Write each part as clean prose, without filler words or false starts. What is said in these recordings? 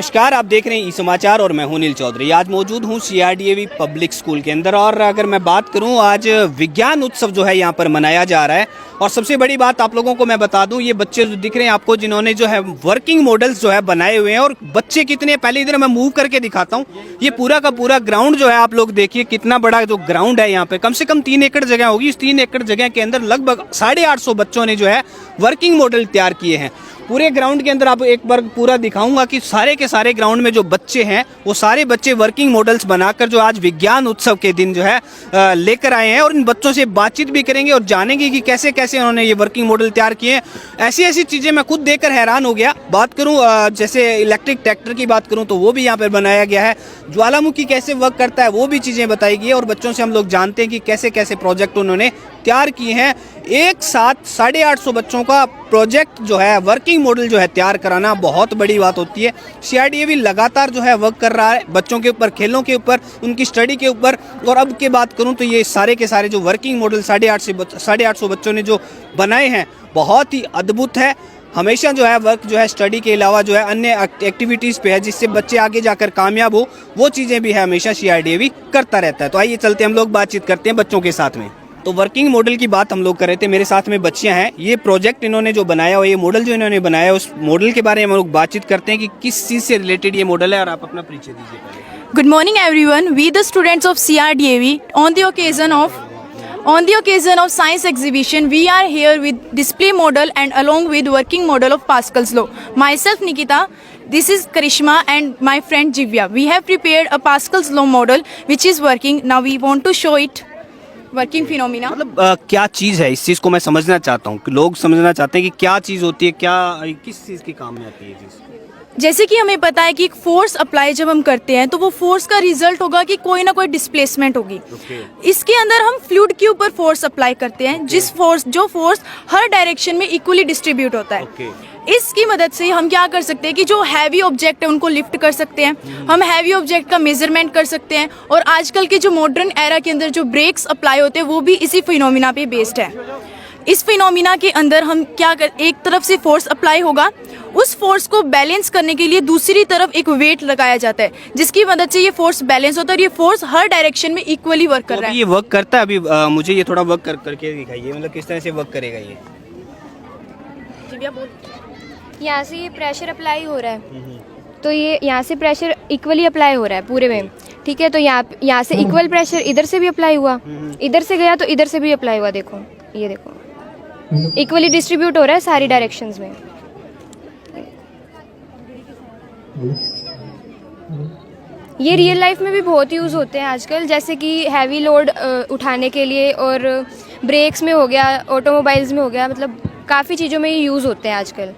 नमस्कार, आप देख रहे हैं ई समाचार और मैं हूं नील चौधरी। आज मौजूद हूं CRDAV पब्लिक स्कूल के अंदर और अगर मैं बात करूं, आज विज्ञान उत्सव जो है यहां पर मनाया जा रहा है। और सबसे बड़ी बात आप लोगों को मैं बता दूं, ये बच्चे जो दिख रहे हैं आपको, जिन्होंने जो है वर्किंग मॉडल्स जो है बनाए हुए हैं। और बच्चे कितने, पहले इधर मैं मूव करके दिखाता हूँ। ये पूरा का पूरा ग्राउंड जो है आप लोग देखिए, कितना बड़ा जो ग्राउंड है यहाँ पे, कम से कम 3 एकड़ जगह होगी। इस 3 एकड़ जगह के अंदर लगभग 850 बच्चों ने जो है वर्किंग मॉडल तैयार किए हैं। पूरे ग्राउंड के अंदर आप एक बार पूरा दिखाऊंगा कि सारे के सारे ग्राउंड में जो बच्चे हैं वो सारे बच्चे वर्किंग मॉडल्स बनाकर जो आज विज्ञान उत्सव के दिन जो है लेकर आए हैं। और इन बच्चों से बातचीत भी करेंगे और जानेंगे कि कैसे कैसे उन्होंने ये वर्किंग मॉडल तैयार किए हैं। ऐसी ऐसी चीज़ें मैं खुद देखकर हैरान हो गया। बात करूँ जैसे इलेक्ट्रिक ट्रैक्टर की बात करूँ तो वो भी यहाँ पर बनाया गया है। ज्वालामुखी कैसे वर्क करता है वो भी चीज़ें बताई गई है। और बच्चों से हम लोग जानते हैं कि कैसे कैसे प्रोजेक्ट उन्होंने तैयार किए हैं। एक साथ 850 बच्चों का प्रोजेक्ट जो है, वर्किंग मॉडल जो है तैयार कराना बहुत बड़ी बात होती है। CRDAV लगातार जो है वर्क कर रहा है बच्चों के ऊपर, खेलों के ऊपर, उनकी स्टडी के ऊपर। और अब की बात करूं तो ये सारे के सारे जो वर्किंग मॉडल 850 बच्चों ने जो बनाए हैं बहुत ही अद्भुत है। हमेशा जो है वर्क जो है स्टडी के अलावा जो है अन्य एक्टिविटीज़ पे है, जिससे बच्चे आगे जाकर कामयाब हो, वो चीज़ें भी है हमेशा CRDAV करता रहता है। तो आइए चलते हम लोग बातचीत करते हैं बच्चों के साथ में। तो वर्किंग मॉडल की बात हम लोग कर रहे थे, मेरे साथ में बच्चियां हैं। ये प्रोजेक्ट इन्होंने जो बनाया हो, ये मॉडल जो इन्होंने बनाया, उस मॉडल के बारे में हम लोग बातचीत करते हैं कि किस चीज़ से रिलेटेड ये मॉडल है। और आप अपना परिचय दीजिए पहले। Good morning everyone. We the students of CRDAV on the occasion of science exhibition, we are here with display model and along with working model of Pascal's law. Myself Nikita, this is Karishma and my friend Jivya. We have prepared a Pascal's law model which is working. Now we want to show it. Working phenomena मतलब क्या चीज़ है, इस चीज़ को मैं समझना चाहता हूँ कि लोग समझना चाहते हैं कि क्या चीज़ होती है, क्या किस चीज़ के काम में आती है चीज़। जैसे कि हमें पता है कि एक फोर्स अप्लाई जब हम करते हैं तो वो फोर्स का रिजल्ट होगा कि कोई ना कोई डिस्प्लेसमेंट होगी। इसके अंदर हम फ्लूइड के ऊपर फोर्स अप्लाई करते हैं, जो फोर्स हर डायरेक्शन में इक्वली डिस्ट्रीब्यूट होता है। इसकी मदद से हम क्या कर सकते हैं कि जो हैवी ऑब्जेक्ट है उनको लिफ्ट कर सकते हैं। हम हैवी ऑब्जेक्ट का मेजरमेंट कर सकते हैं। और आजकल के जो मॉडर्न एरा के अंदर जो ब्रेक्स अप्लाई होते हैं वो भी इसी फिनोमिना पे बेस्ड है। इस फिनोमिना के अंदर हम क्या कर, एक तरफ से फोर्स अप्लाई होगा, उस फोर्स को बैलेंस करने के लिए दूसरी तरफ एक वेट लगाया जाता है, जिसकी मदद से ये फोर्स बैलेंस होता है। और ये फोर्स हर डायरेक्शन में इक्वली वर्क कर रहा है। ये वर्क करता है। अभी मुझे ये थोड़ा वर्क करके दिखाइए, मतलब किस तरह से वर्क करेगा ये। यहाँ से ये प्रेशर अप्लाई हो रहा है, तो ये यहाँ से प्रेशर इक्वली अप्लाई हो रहा है पूरे में, ठीक है। तो यहाँ से इक्वल प्रेशर इधर से भी अप्लाई हुआ, इधर से गया तो इधर से भी अप्लाई हुआ। देखो, ये देखो इक्वली डिस्ट्रीब्यूट हो रहा है सारी डायरेक्शंस में। ये रियल लाइफ में भी बहुत यूज़ होते हैं आजकल, जैसे कि हैवी लोड उठाने के लिए, और ब्रेक्स में हो गया, ऑटोमोबाइल्स में हो गया, मतलब काफ़ी चीज़ों में ये यूज़ होते हैं आजकल।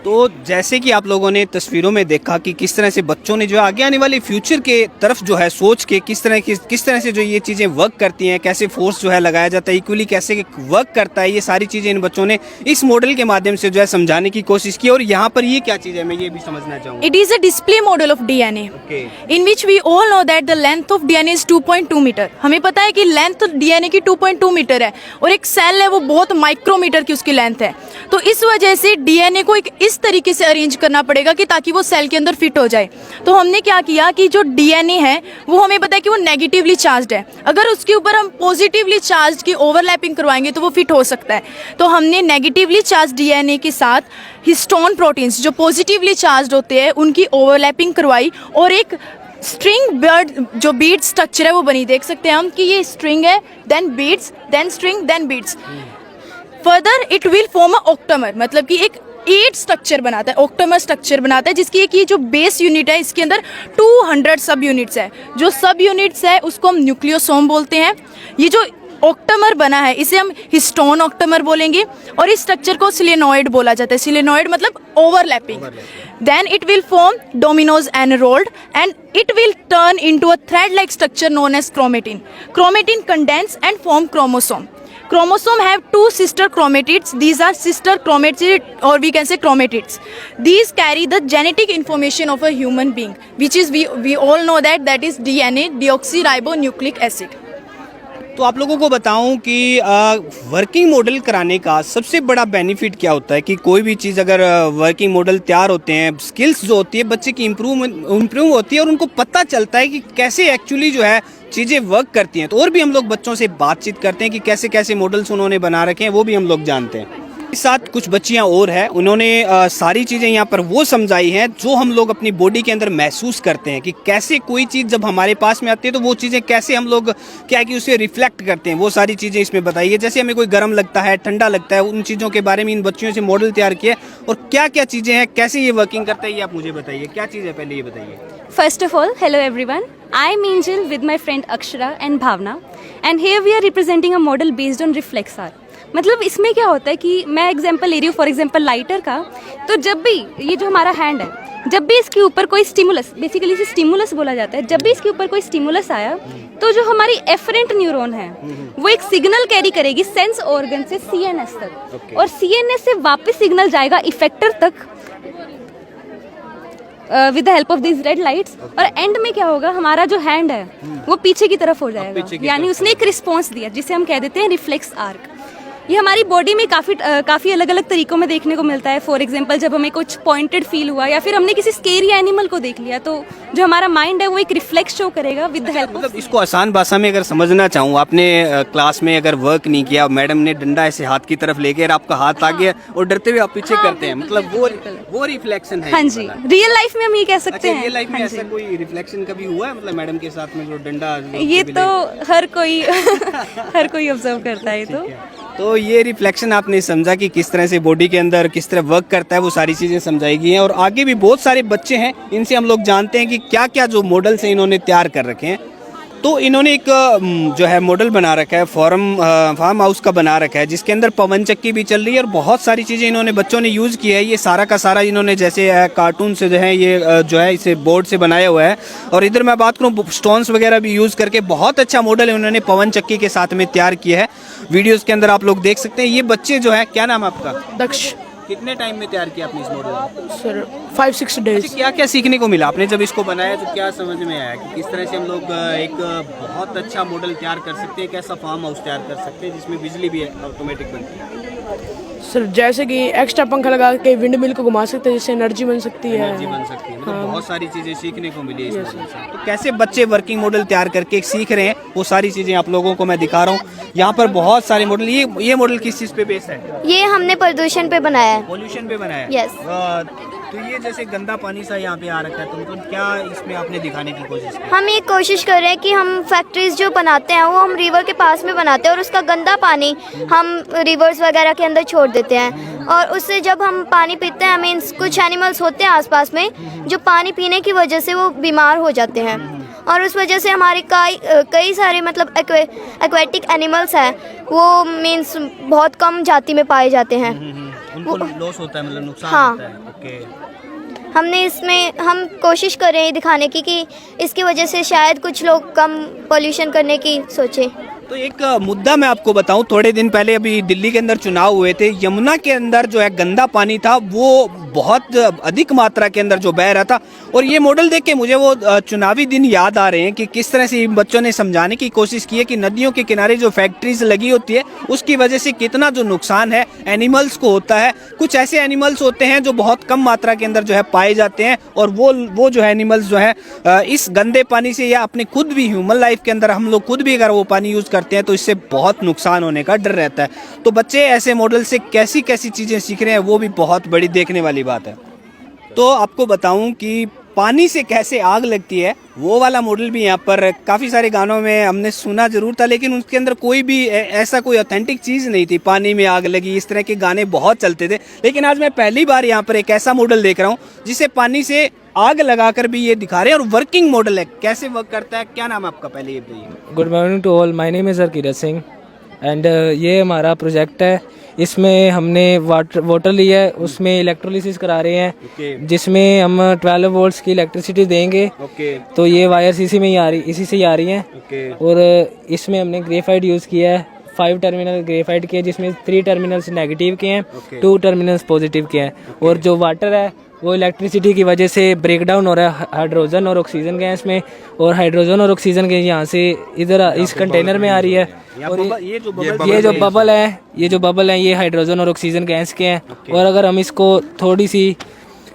तो जैसे कि आप लोगों ने तस्वीरों में देखा कि किस तरह से बच्चों ने जो आगे आने वाले फ्यूचर के तरफ जो है सोच के किस तरह से जो ये चीज़ें वर्क करती हैं, कैसे फोर्स जो है लगाया जाता है, इक्वली कैसे वर्क करता है, ये सारी चीज़ें इन बच्चों ने इस मॉडल के माध्यम से जो है समझाने की कोशिश की। और यहाँ पर ये क्या चीज़ है, मैं ये भी समझना चाहूँगा। It is a display model of DNA in which we all know that the length of DNA is 2.2 metre. हमें पता है कि लेंथ DNA की 2.2 मीटर है और एक सेल है वो बहुत माइक्रोमीटर की उसकी लेंथ है। तो इस वजह से DNA को एक इस तरीके से अरेंज करना पड़ेगा कि ताकि वो सेल के अंदर फिट हो जाए। तो हमने क्या किया कि जो DNA है वो हमें पता है कि वो नेगेटिवली चार्ज्ड है। अगर उसके ऊपर हम पॉजिटिवली चार्ज की ओवरलैपिंग करवाएंगे तो वो फिट हो सकता है। तो हमने नेगेटिवली चार्ज DNA के साथ हिस्टोन प्रोटीन्स जो पॉजिटिवली चार्ज्ड होते हैं उनकी ओवरलैपिंग करवाई और एक स्ट्रिंग बर्ड जो बीड स्ट्रक्चर है वो बनी। देख सकते हैं हम कि ये स्ट्रिंग है, then beads, then string, then beads. Further it will form a octamer, मतलब कि एक 8 स्ट्रक्चर बनाता है, ऑक्टामर स्ट्रक्चर बनाता है, जिसकी एक ये जो बेस यूनिट है इसके अंदर 200 सब यूनिट्स है। जो सब यूनिट्स है उसको हम न्यूक्लियोसोम बोलते हैं। ये जो ऑक्टामर बना है इसे हम हिस्टोन ऑक्टामर बोलेंगे और इस स्ट्रक्चर को सिलेनॉइड बोला जाता है। सिलेनॉइड मतलब overlapping. Then it will form dominoes enrolled and it will turn into a thread-like structure known as chromatin. Chromatin condense and form chromosome. Chromosome have 2 sister chromatids. These are sister chromatids, or we can say chromatids. These carry the genetic information of a human being, which is we all know that is DNA, deoxyribonucleic acid. तो आप लोगों को बताऊं कि working model कराने का सबसे बड़ा बेनिफिट क्या होता है कि कोई भी चीज़ अगर वर्किंग मॉडल तैयार होते हैं, स्किल्स जो होती है बच्चे की इम्प्रूव होती है और उनको पता चलता है कि कैसे एक्चुअली जो है चीज़ें वर्क करती हैं। तो और भी हम लोग बच्चों से बातचीत करते हैं कि कैसे कैसे मॉडल्स उन्होंने बना रखे हैं, वो भी हम लोग जानते हैं। इस साथ कुछ बच्चियां और हैं, उन्होंने सारी चीज़ें यहाँ पर वो समझाई हैं जो हम लोग अपनी बॉडी के अंदर महसूस करते हैं कि कैसे कोई चीज़ जब हमारे पास में आती है तो वो चीज़ें कैसे हम लोग क्या है कि उसे रिफ्लेक्ट करते हैं, वो सारी चीज़ें इसमें बताई है। जैसे हमें कोई गर्म लगता है, ठंडा लगता है, उन चीज़ों के बारे में इन बच्चियों से मॉडल तैयार किए और क्या क्या चीज़ें हैं, कैसे ये वर्किंग करता है, ये आप मुझे बताइए। क्या चीज़ है पहले ये बताइए। First of all, hello everyone. I'm Angel with my friend Akshara and Bhavna, and here we are representing a model based on reflex arc. मतलब इसमें क्या होता है कि मैं एग्जांपल ले रही हूँ, फॉर एग्जांपल लाइटर का। तो जब भी ये जो हमारा हैंड है, जब भी इसके ऊपर कोई स्टिमुलस, बेसिकली इसे स्टिमुलस बोला जाता है, जब भी इसके ऊपर कोई स्टिमुलस आया तो जो हमारी एफरेंट न्यूरॉन है वो एक सिग्नल कैरी करेगी सेंस ऑर्गन से सीएनएस तक, और सीएनएस से वापस सिग्नल जाएगा इफेक्टर तक with the help of this red lights, और एंड में क्या होगा, हमारा जो हैंड है वो पीछे की तरफ हो जाएगा, यानी उसने एक रिस्पॉन्स दिया जिसे हम कह देते हैं रिफ्लेक्स आर्क। ये हमारी बॉडी में काफ़ी अलग अलग तरीकों में देखने को मिलता है। फॉर एग्जांपल जब हमें कुछ पॉइंटेड फील हुआ या फिर हमने किसी स्केरी एनिमल को देख लिया तो जो हमारा माइंड है वो एक रिफ्लेक्स शो करेगा विद द हेल्प। मतलब इसको आसान भाषा में अगर समझना चाहूँ, आपने क्लास में अगर वर्क नहीं किया, मैडम ने डंडा ऐसे हाथ की तरफ लेके और आपका हाथ आ गया और डरते हुए आप पीछे करते हैं, मतलब वो रिफ्लेक्शन है। हाँ जी, रियल लाइफ में हम ये कह सकते हैं। रियल लाइफ में ऐसा कोई रिफ्लेक्शन कभी हुआ है, मतलब मैडम के साथ में जो डंडा? ये तो हर कोई हर कोई ऑब्जर्व करता है। तो ये रिफ्लेक्शन आपने समझा कि किस तरह से बॉडी के अंदर किस तरह वर्क करता है, वो सारी चीज़ें समझाई गई हैं। और आगे भी बहुत सारे बच्चे हैं, इनसे हम लोग जानते हैं कि क्या क्या जो मॉडल्स हैं इन्होंने तैयार कर रखे हैं। तो इन्होंने एक जो है मॉडल बना रखा है, फार्म हाउस का बना रखा है, जिसके अंदर पवन चक्की भी चल रही है और बहुत सारी चीज़ें इन्होंने बच्चों ने यूज़ की है। ये सारा का सारा इन्होंने जैसे कार्टून से जो है ये जो है इसे बोर्ड से बनाया हुआ है। और इधर मैं बात करूँ स्टोन्स वगैरह भी यूज़ करके बहुत अच्छा मॉडल इन्होंने पवन चक्की के साथ में तैयार किया है। वीडियोज़ के अंदर आप लोग देख सकते हैं। ये बच्चे जो है, क्या नाम है आपका? दक्ष। कितने टाइम में तैयार किया आपने इस मॉडल? Sir 5-6 days. क्या क्या सीखने को मिला आपने जब इसको बनाया, तो क्या समझ में आया कि किस तरह से हम लोग एक बहुत अच्छा मॉडल तैयार कर सकते हैं, कैसा फार्म हाउस तैयार कर सकते हैं जिसमें बिजली भी ऑटोमेटिक बनती है? सर जैसे कि एक्स्ट्रा पंखा लगा के विंड मिल को घुमा सकते हैं, जिससे एनर्जी बन सकती है। एनर्जी बन सकती है, मतलब बहुत सारी चीज़ें सीखने को मिली इस मॉडल से। तो कैसे बच्चे वर्किंग मॉडल तैयार करके सीख रहे हैं, वो सारी चीज़ें आप लोगों को मैं दिखा रहा हूँ। यहाँ पर बहुत सारे मॉडल, ये मॉडल किस चीज़ पे बेस्ड है? ये हमने प्रदूषण पे बनाया है। पॉल्यूशन पे बनाया है? यस। तो ये जैसे गंदा पानी सा यहाँ पे आ रखा है, तो मतलब क्या इसमें आपने दिखाने की कोशिश की? हम ये कोशिश कर रहे हैं कि हम फैक्ट्रीज जो बनाते हैं वो हम रिवर के पास में बनाते हैं और उसका गंदा पानी हम रिवर्स वगैरह के अंदर छोड़ देते हैं, और उससे जब हम पानी पीते हैं, मीन्स कुछ एनिमल्स होते हैं आसपास में जो पानी पीने की वजह से वो बीमार हो जाते हैं, और उस वजह से हमारे कई सारे मतलब एक्वेटिक एनिमल्स हैं वो मीन्स बहुत कम जाति में पाए जाते हैं। उनको लॉस होता है, मतलब नुकसान हाँ। होता है। ओके। हमने इसमें हम कोशिश कर रहे हैं दिखाने की कि इसकी वजह से शायद कुछ लोग कम पोल्यूशन करने की सोचें। तो एक मुद्दा मैं आपको बताऊं, थोड़े दिन पहले अभी दिल्ली के अंदर चुनाव हुए थे, यमुना के अंदर जो है गंदा पानी था वो बहुत अधिक मात्रा के अंदर जो बह रहा था, और ये मॉडल देख के मुझे वो चुनावी दिन याद आ रहे हैं कि किस तरह से इन बच्चों ने समझाने की कोशिश की है कि नदियों के किनारे जो फैक्ट्रीज लगी होती है उसकी वजह से कितना जो नुकसान है एनिमल्स को होता है। कुछ ऐसे एनिमल्स होते हैं जो बहुत कम मात्रा के अंदर जो है पाए जाते हैं, और वो जो है एनिमल्स जो है इस गंदे पानी से, या अपने खुद भी ह्यूमन लाइफ के अंदर हम लोग खुद भी अगर वो पानी यूज़ करते हैं तो इससे बहुत नुकसान होने का डर रहता है। तो बच्चे ऐसे मॉडल से कैसी कैसी चीज़ें सीख रहे हैं, वो भी बहुत बड़ी देखने वाली बात है। तो आपको बताऊं कि पानी से कैसे आग लगती है, वो वाला मॉडल भी यहाँ पर काफ़ी सारे गानों में हमने सुना जरूर था, लेकिन उसके अंदर कोई भी ऐसा कोई ऑथेंटिक चीज़ नहीं थी। पानी में आग लगी, इस तरह के गाने बहुत चलते थे, लेकिन आज मैं पहली बार यहाँ पर एक ऐसा मॉडल देख रहा हूँ जिसे पानी से आग लगाकर भी ये दिखा रहे हैं, और वर्किंग मॉडल है, कैसे वर्क करता है। क्या नाम है आपका, पहले ये बताइए। Good morning to all, my name is Harkirat Singh and ये हमारा प्रोजेक्ट है। इसमें हमने वाटर लिया है, उसमें इलेक्ट्रोलिसिस करा रहे हैं, जिसमें हम 12 वोल्ट्स की इलेक्ट्रिसिटी देंगे। तो ये वायर इसी में ही आ रही, इसी से ही आ रही हैं। और इसमें हमने ग्रेफाइट यूज़ किया है, 5 टर्मिनल ग्रेफाइट के, जिसमें 3 टर्मिनल्स नेगेटिव के हैं, 2 टर्मिनल्स पॉजिटिव के हैं। और जो वाटर है वो इलेक्ट्रिसिटी की वजह से ब्रेक डाउन हो रहा है हाइड्रोजन और ऑक्सीजन गैस में, और हाइड्रोजन और ऑक्सीजन गैस यहाँ से इधर इस कंटेनर में आ रही है। और ये जो ये जो बबल है ये हाइड्रोजन और ऑक्सीजन गैस के हैं। और अगर हम इसको थोड़ी सी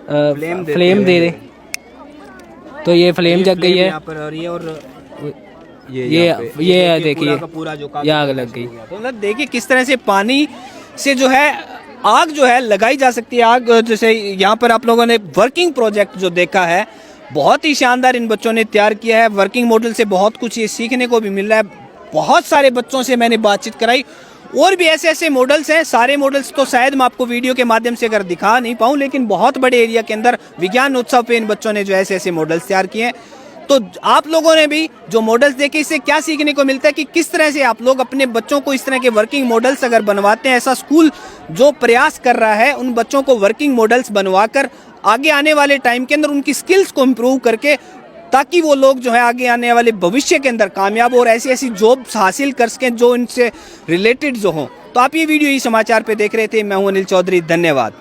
फ्लेम दे दें तो ये फ्लेम जग गई है। यहाँ पर और ये देखिए पूरा जो ये आग लग गई। तो मतलब देखिए किस तरह से पानी से जो है आग जो है लगाई जा सकती है। आग जैसे यहाँ पर आप लोगों ने वर्किंग प्रोजेक्ट जो देखा है बहुत ही शानदार इन बच्चों ने तैयार किया है। वर्किंग मॉडल से बहुत कुछ ये सीखने को भी मिल रहा है। बहुत सारे बच्चों से मैंने बातचीत कराई और भी ऐसे ऐसे मॉडल्स हैं। सारे मॉडल्स तो शायद मैं आपको वीडियो के माध्यम से अगर दिखा नहीं पाऊँ, लेकिन बहुत बड़े एरिया के अंदर विज्ञान उत्सव पे इन बच्चों ने जो ऐसे ऐसे मॉडल्स तैयार किए हैं। तो आप लोगों ने भी जो मॉडल्स देखे इससे क्या सीखने को मिलता है कि किस तरह से आप लोग अपने बच्चों को इस तरह के वर्किंग मॉडल्स अगर बनवाते हैं। ऐसा स्कूल जो प्रयास कर रहा है उन बच्चों को वर्किंग मॉडल्स बनवाकर आगे आने वाले टाइम के अंदर उनकी स्किल्स को इम्प्रूव करके ताकि वो लोग जो है आगे आने वाले भविष्य के अंदर कामयाब और ऐसी ऐसी जॉब्स हासिल कर सकें जो इनसे रिलेटेड जो हों। तो आप ये वीडियो ई समाचार पे देख रहे थे। मैं हूं अनिल चौधरी, धन्यवाद।